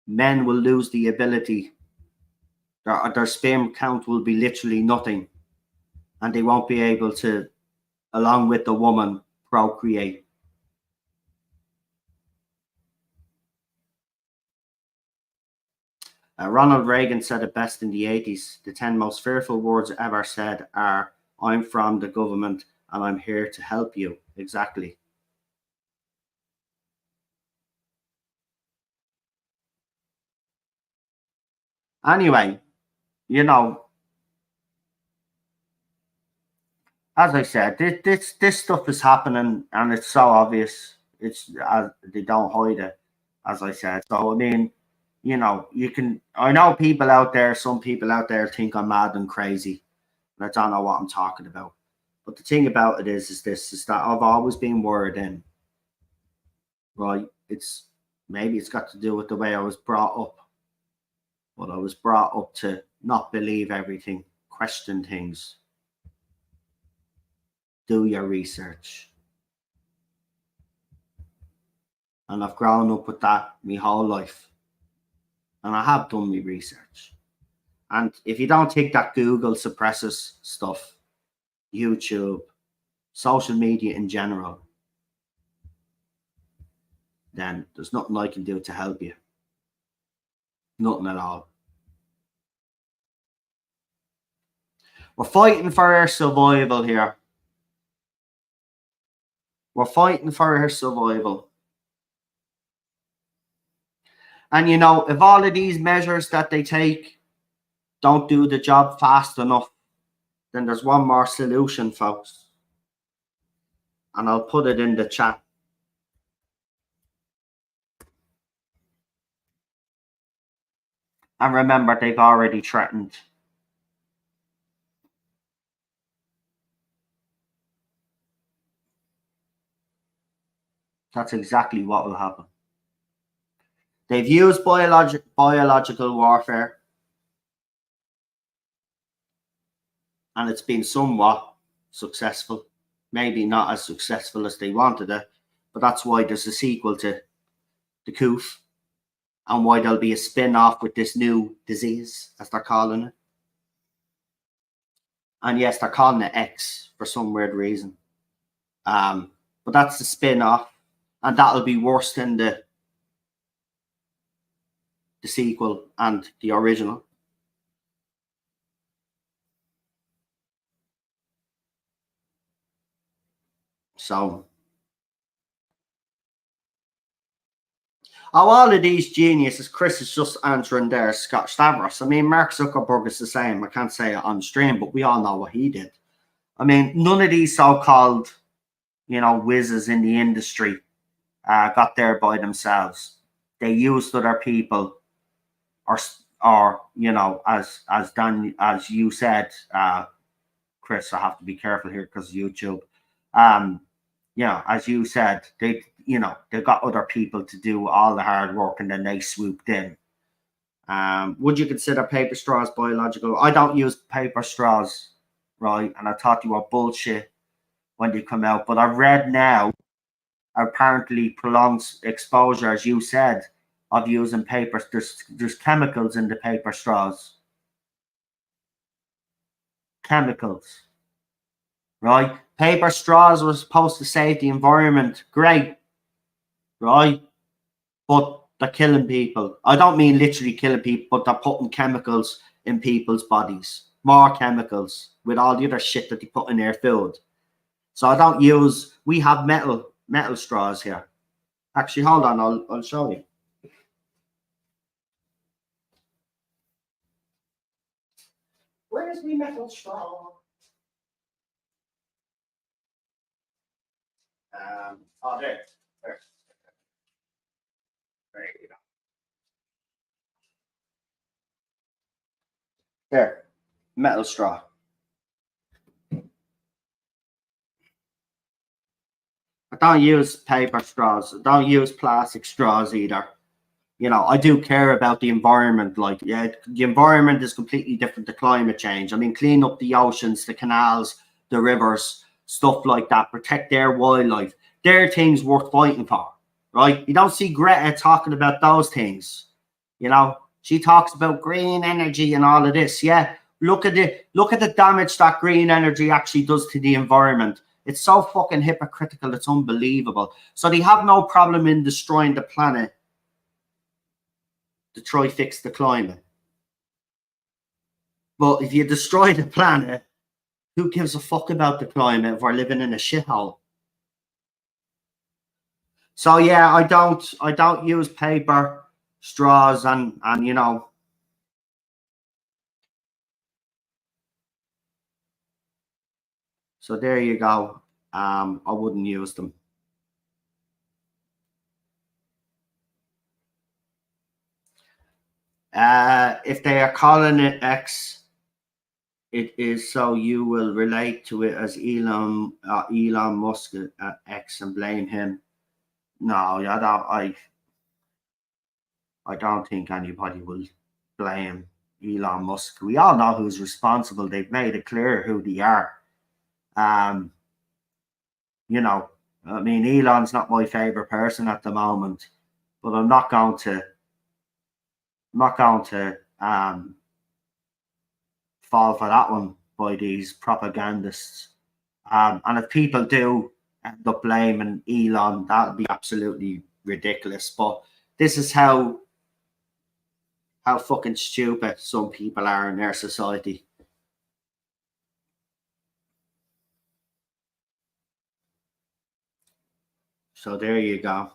men will lose the ability. Their sperm count will be literally nothing. And they won't be able to along with the woman, procreate. Ronald Reagan said it best in the 80s. The 10 most fearful words ever said are, I'm from the government and I'm here to help you. Exactly. Anyway, you know, as I said, this stuff is happening and it's so obvious. It's they don't hide it, as I said. So I mean, you know, you can. I know people out there. Some people out there think I'm mad and crazy, and I don't know what I'm talking about. But the thing about it is this: is that I've always been worried in. Right? It's maybe it's got to do with the way I was brought up. But I was brought up to not believe everything, question things, do your research. And I've grown up with that my whole life. And I have done my research. And if you don't think that Google suppresses stuff, YouTube, social media in general, then there's nothing I can do to help you. Nothing at all. We're fighting for our survival here. We're fighting for our survival. And you know, if all of these measures that they take don't do the job fast enough, then there's one more solution, folks. And I'll put it in the chat. And remember, they've already threatened. That's exactly what will happen. They've used biological warfare. And it's been somewhat successful. Maybe not as successful as they wanted it. But that's why there's a sequel to the Coof. And why there'll be a spin-off with this new disease, as they're calling it. And yes, they're calling it X for some weird reason. But that's the spin-off. And that'll be worse than the sequel and the original. So, all of these geniuses, Chris is just answering there, Scott Stavros. I mean, Mark Zuckerberg is the same. I can't say it on stream, but we all know what he did. I mean, none of these so-called, you know, whizzes in the industry got there by themselves. They used other people, or you know, as you said, Chris, I have to be careful here because YouTube. You know, as you said, they got other people to do all the hard work, and then they swooped in. Would you consider paper straws biological? I don't use paper straws, right? And I thought you were bullshit when they come out, but I've read now apparently prolonged exposure, as you said, of using paper. There's chemicals in the paper straws. Chemicals, right? Paper straws were supposed to save the environment. Great, right? But they're killing people. I don't mean literally killing people, but they're putting chemicals in people's bodies. More chemicals with all the other shit that they put in their food. So I don't use. We have metal straws here. Actually, hold on. I'll show you. Where's my metal straw? Oh, there. There you go. There, metal straw. I don't use paper straws. I don't use plastic straws either. You know, I do care about the environment. Like, yeah, the environment is completely different to climate change. I mean, clean up the oceans, the canals, the rivers, stuff like that. Protect their wildlife. They're things worth fighting for, right? You don't see Greta talking about those things. You know, she talks about green energy and all of this. Yeah, look at the damage that green energy actually does to the environment. It's so fucking hypocritical, it's unbelievable. So they have no problem in destroying the planet to try fix the climate. But if you destroy the planet, who gives a fuck about the climate if we're living in a shithole? So yeah, I don't use paper straws and you know. So there you go. I wouldn't use them. If they are calling it X, it is so you will relate to it as Elon Musk X and blame him. No, I don't think anybody will blame Elon Musk. We all know who's responsible. They've made it clear who they are. You know, I mean, Elon's not my favorite person at the moment, but I'm not going to fall for that one by these propagandists. And if people do end up blaming Elon, that would be absolutely ridiculous. But this is how fucking stupid some people are in their society. So there you go.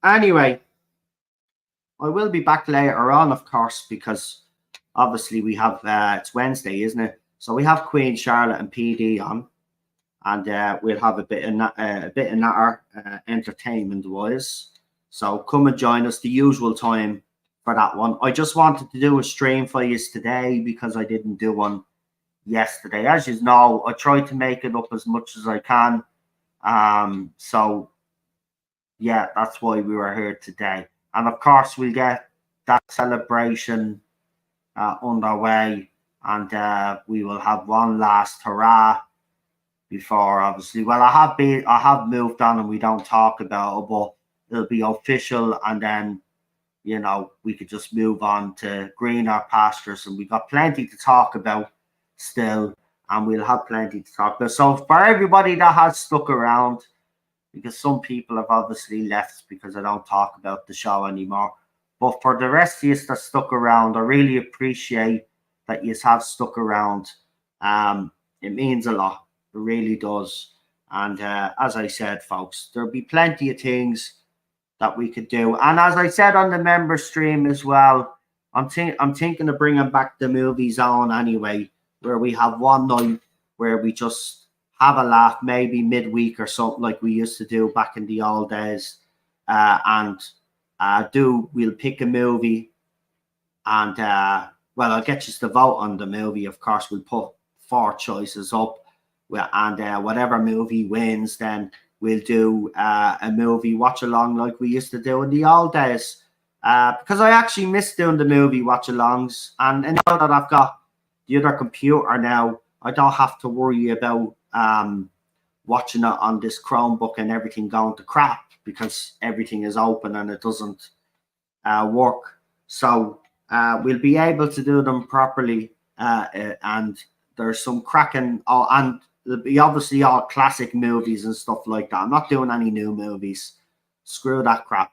Anyway, I will be back later on, of course, because obviously we have it's Wednesday, isn't it? So we have Queen Charlotte and PD on, and we'll have a bit of Natter entertainment wise. So come and join us the usual time for that one. I just wanted to do a stream for you today because I didn't do one yesterday. As you know, I try to make it up as much as I can. So yeah, that's why we were here today. And of course, we'll get that celebration underway, and we will have one last hurrah before, obviously. Well, I have moved on, and we don't talk about it, but it'll be official, and then you know we could just move on to greener pastures, and we got plenty to talk about still, and we'll have plenty to talk about. So for everybody that has stuck around, because some people have obviously left because I don't talk about the show anymore. But for the rest of you that stuck around, I really appreciate that you have stuck around. It means a lot. It really does. And as I said, folks, there'll be plenty of things that we could do. And as I said on the member stream as well, I'm thinking of bringing back the movie zone anyway, where we have one night where we just have a laugh, maybe midweek or something like we used to do back in the old days, and we'll pick a movie, and well, I'll get you to vote on the movie. Of course, we'll put 4 choices up, and whatever movie wins, then we'll do a movie watch along like we used to do in the old days. Because I actually miss doing the movie watch alongs, and now that I've got the other computer now, I don't have to worry about watching it on this Chromebook and everything going to crap because everything is open and it doesn't work. So we'll be able to do them properly, and there's some cracking, and there'll be obviously all classic movies and stuff like that. I'm not doing any new movies. Screw that crap.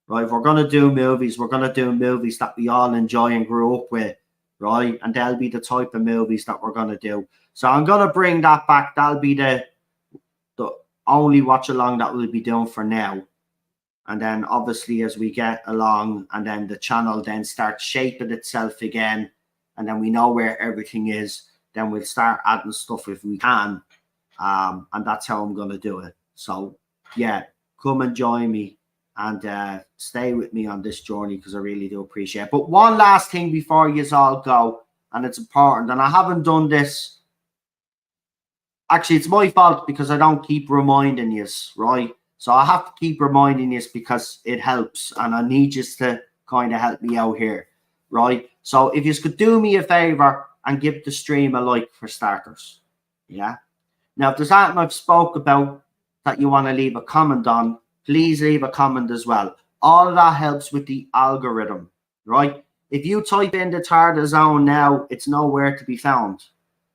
Right? If we're going to do movies, we're going to do movies that we all enjoy and grew up with. Right? And they'll be the type of movies that we're going to do. So I'm going to bring that back. That'll be the only watch along that we'll be doing for now. And then obviously as we get along, and then the channel then starts shaping itself again, and then we know where everything is, then we'll start adding stuff if we can. And that's how I'm going to do it. So yeah, come and join me and stay with me on this journey because I really do appreciate it. But one last thing before you all go, and it's important, and I haven't done this. Actually, it's my fault because I don't keep reminding you, right? So I have to keep reminding you because it helps, and I need you to kind of help me out here, right? So if you could do me a favor and give the stream a like for starters, yeah? Now, if there's something I've spoke about that you want to leave a comment on, please leave a comment as well. All of that helps with the algorithm, right? If you type in the Tarda Zone now, it's nowhere to be found,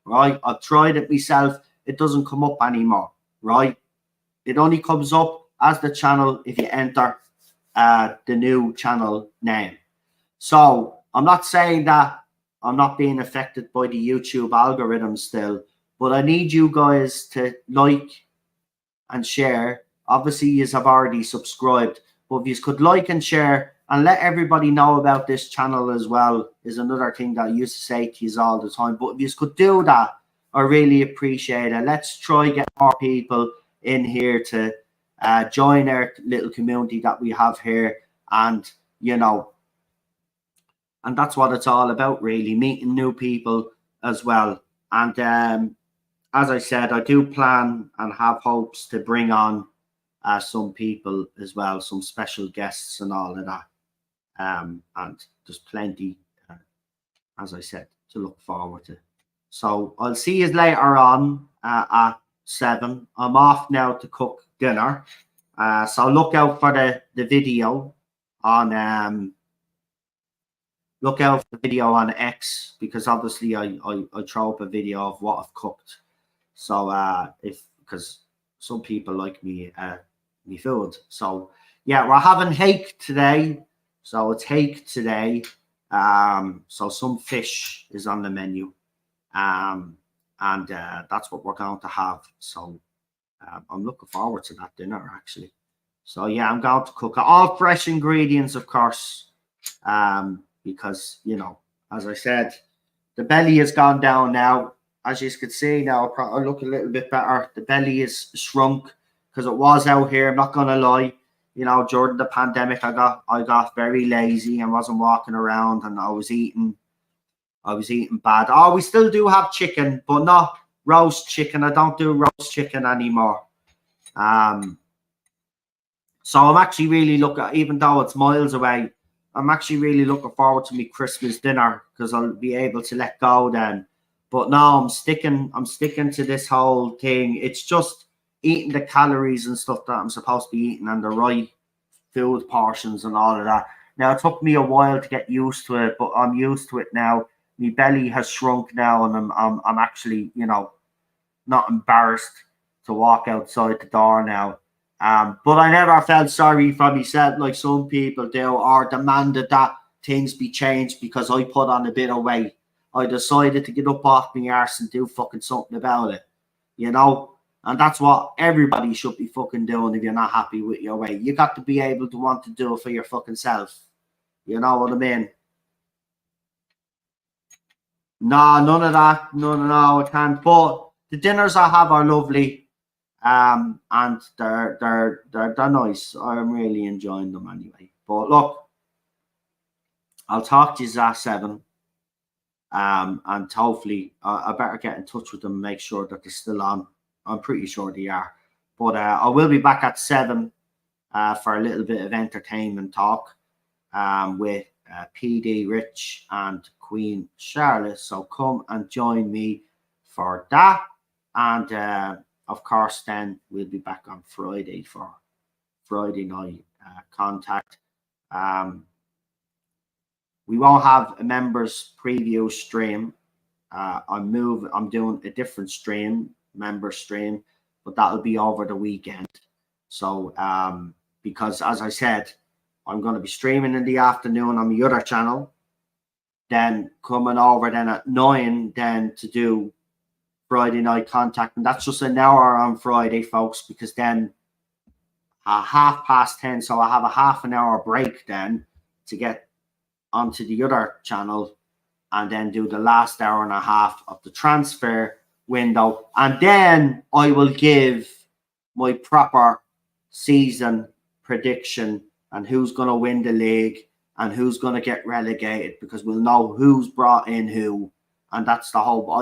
right? I've tried it myself. it doesn't come up anymore, right? It only comes up as the channel if you enter the new channel name. So I'm not saying that I'm not being affected by the YouTube algorithm still, but I need you guys to like and share. Obviously, you have already subscribed, but if you could like and share and let everybody know about this channel as well is another thing that I used to say to you all the time. But if you could do that, I really appreciate it. Let's try get more people in here to join our little community that we have here, and and that's what it's all about, really, meeting new people as well. And as I said, I do plan and have hopes to bring on some people as well, some special guests and all of that. And there's plenty, as I said, to look forward to. So I'll see you later on at 7. I'm off now to cook dinner. So look out for the video on look out for the video on X, because obviously I throw up a video of what I've cooked. So because some people like me food. So yeah, we're having hake today. So it's hake today. So some fish is on the menu. And that's what we're going to have. So I'm looking forward to that dinner, actually. So yeah, I'm going to cook all fresh ingredients, of course, because as I said, the belly has gone down now. As you can see now, I look a little bit better. The belly is shrunk because it was out here. I'm not gonna lie. During the pandemic, I got very lazy and wasn't walking around, and I was eating bad. Oh, we still do have chicken, but not roast chicken. I don't do roast chicken anymore. So I'm actually really looking, even though it's miles away, I'm actually really looking forward to my Christmas dinner, because I'll be able to let go then. But no, I'm sticking to this whole thing. It's just eating the calories and stuff that I'm supposed to be eating, and the right food portions and all of that. Now, it took me a while to get used to it, but I'm used to it now. My belly has shrunk now, and I'm actually, not embarrassed to walk outside the door now. But I never felt sorry for myself like some people do, or demanded that things be changed because I put on a bit of weight. I decided to get up off my arse and do fucking something about it, And that's what everybody should be fucking doing if you're not happy with your weight. You got to be able to want to do it for your fucking self. You know what I mean? No, none of that. No, I can't. But the dinners I have are lovely. And they're nice. I'm really enjoying them anyway. But look, I'll talk to you at 7. And hopefully I better get in touch with them and make sure that they're still on. I'm pretty sure they are. But I will be back at 7 for a little bit of entertainment talk with PD Rich and Queen Charlotte. So come and join me for that. And of course, then we'll be back on Friday for Friday night contact. We won't have a members preview stream. I'm doing a different stream, member stream, but that'll be over the weekend. So because, as I said, I'm going to be streaming in the afternoon on the other channel, then coming over then at 9 then to do Friday night contact, and that's just an hour on Friday, folks, because then 10:30, so I have a half an hour break then to get onto the other channel, and then do the last hour and a half of the transfer window, and then I will give my proper season prediction and who's going to win the league and who's going to get relegated, because we'll know who's brought in who, and that's the whole.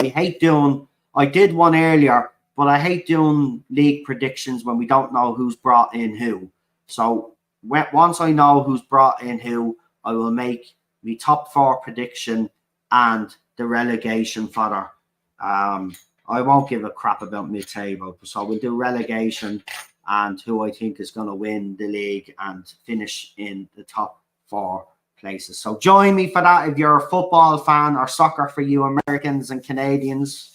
I did one earlier, but I hate doing league predictions when we don't know who's brought in who. So once I know who's brought in who, I will make the top 4 prediction and the relegation fodder. I won't give a crap about mid-table, so we'll do relegation and who I think is going to win the league and finish in the top 4 places. So join me for that if you're a football fan, or soccer for you Americans and Canadians.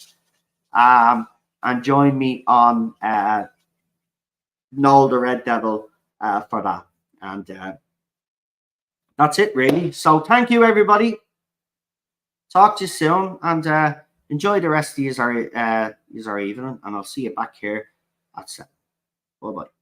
and join me on Noel the Red Devil for that. And that's it, really. So thank you, everybody. Talk to you soon, and enjoy the rest of your evening. And I'll see you back here at 7. Bye-bye.